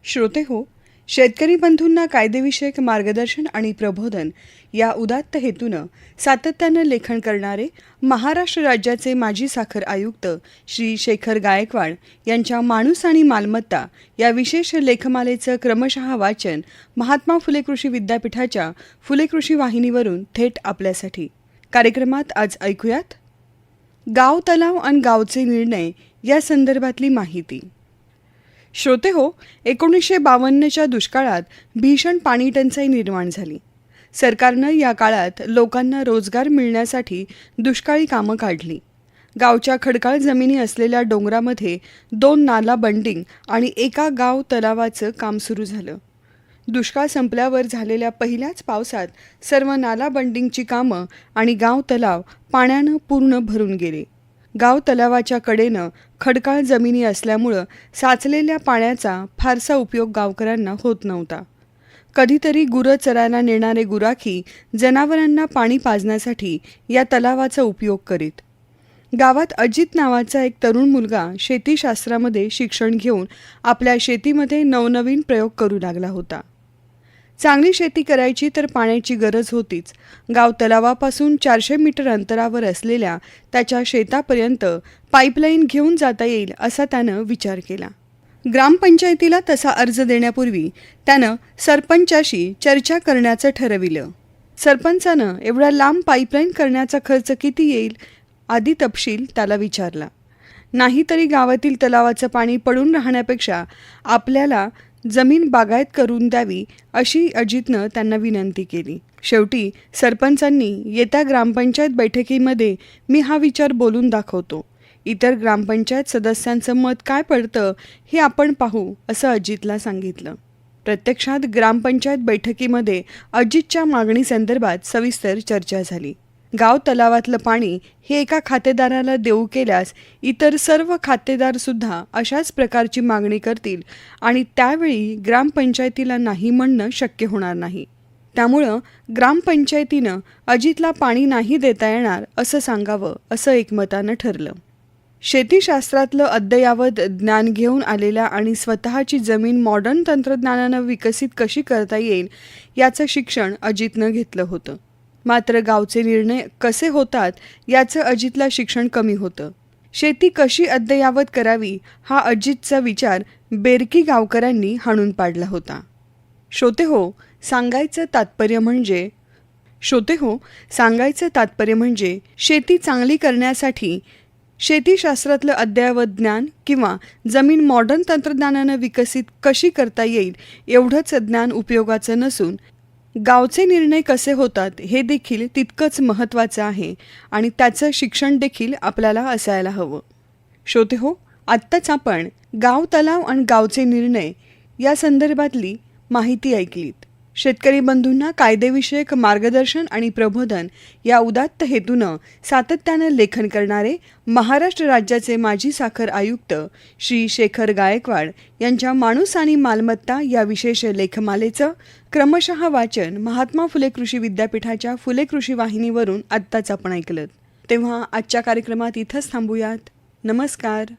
श्रोते हो, शेतकरी बंधूंना कायदेविषयक मार्गदर्शन आणि प्रबोधन या उदात्त हेतूनं सातत्यानं लेखन करणारे महाराष्ट्र राज्याचे माजी साखर आयुक्त श्री शेखर गायकवाड यांच्या माणूस आणि मालमत्ता या विशेष लेखमालेचं क्रमशः वाचन महात्मा फुले कृषी विद्यापीठाच्या फुले कृषी वाहिनीवरून थेट आपल्यासाठी. कार्यक्रमात आज ऐकूयात गाव तलाव आणि गावचे निर्णय या संदर्भातली माहिती. श्रोते हो, 1952च्या दुष्काळात भीषण पाणी टंचाई निर्माण झाली. सरकारनं या काळात लोकांना रोजगार मिळण्यासाठी दुष्काळी कामं काढली. गावच्या खडकाळ जमिनी असलेल्या डोंगरामध्ये 2 नाला बंडिंग आणि एका गाव तलावाचं काम सुरू झालं. दुष्काळ संपल्यावर झालेल्या पहिल्याच पावसात सर्व नाला बंडिंगची कामं आणि गाव तलाव पाण्यानं पूर्ण भरून गेले. गाव तलावाच्या कडेनं खडकाळ जमिनी असल्यामुळं साचलेल्या पाण्याचा फारसा उपयोग गावकऱ्यांना होत नव्हता. कधीतरी गुरं चरायला नेणारे गुराखी जनावरांना पाणी पाजण्यासाठी या तलावाचा उपयोग करीत. गावात अजित नावाचा एक तरुण मुलगा शेतीशास्त्रामध्ये शिक्षण घेऊन आपल्या शेतीमध्ये नवनवीन प्रयोग करू लागला होता. चांगली शेती करायची तर पाण्याची गरज होतीच. गाव तलावापासून 400 मीटर अंतरावर असलेल्या त्याच्या शेतापर्यंत पाईपलाईन घेऊन जाता येईल असा त्यानं विचार केला. ग्रामपंचायतीला तसा अर्ज देण्यापूर्वी त्यानं सरपंचाशी चर्चा करण्याचं ठरविलं. सरपंचानं एवढा लांब पाईपलाईन करण्याचा खर्च किती येईल आदी तपशील त्याला विचारला. नाहीतरी गावातील तलावाचं पाणी पडून राहण्यापेक्षा आपल्याला जमीन बागायत करून द्यावी अशी अजितनं त्यांना विनंती केली. शेवटी सरपंचांनी येत्या ग्रामपंचायत बैठकीमध्ये मी हा विचार बोलून दाखवतो. इतर ग्रामपंचायत सदस्यांचं मत काय पडतं हे आपण पाहू असं अजितला सांगितलं. प्रत्यक्षात ग्रामपंचायत बैठकीमध्ये अजितच्या मागणीसंदर्भात सविस्तर चर्चा झाली. गाव तलावातलं पाणी हे एका खातेदाराला देऊ केल्यास इतर सर्व खातेदारसुद्धा अशाच प्रकारची मागणी करतील आणि त्यावेळी ग्रामपंचायतीला नाही म्हणणं शक्य होणार नाही. त्यामुळं ग्रामपंचायतीनं अजितला पाणी नाही देता येणार असं सांगावं असं एकमतानं ठरलं. शेतीशास्त्रातलं अद्ययावत ज्ञान घेऊन आलेल्या आणि स्वतःची जमीन मॉडर्न तंत्रज्ञानानं विकसित कशी करता येईल याचं शिक्षण अजितनं घेतलं होतं. मात्र गावचे निर्णय कसे होतात याचं अजितला शिक्षण कमी होतं. शेती कशी अद्ययावत करावी हा अजितचा विचार बेरकी गावकऱ्यांनी हाणून पाडला होता. श्रोते हो, सांगायचं तात्पर्य म्हणजे शेती चांगली करण्यासाठी शेतीशास्त्रातलं अद्ययावत ज्ञान किंवा जमीन मॉडर्न तंत्रज्ञानानं विकसित कशी करता येईल एवढंच ज्ञान उपयोगाचं नसून गावचे निर्णय कसे होतात हे देखील तितकंच महत्त्वाचं आहे आणि त्याचं शिक्षण देखील आपल्याला असायला हवं. श्रोते हो, आत्ताच आपण गाव तलाव आणि गावचे निर्णय या संदर्भातली माहिती ऐकलीत. शेतकरी बंधूंना कायदेविषयक मार्गदर्शन आणि प्रबोधन या उदात्त हेतूनं सातत्यानं लेखन करणारे महाराष्ट्र राज्याचे माजी साखर आयुक्त श्री शेखर गायकवाड यांच्या माणूस आणि मालमत्ता या विशेष लेखमालेचं क्रमशः वाचन महात्मा फुले कृषी विद्यापीठाच्या फुले कृषी वाहिनीवरून आत्ताच आपण ऐकलं. तेव्हा आजच्या कार्यक्रमात इथंच थांबूयात. नमस्कार.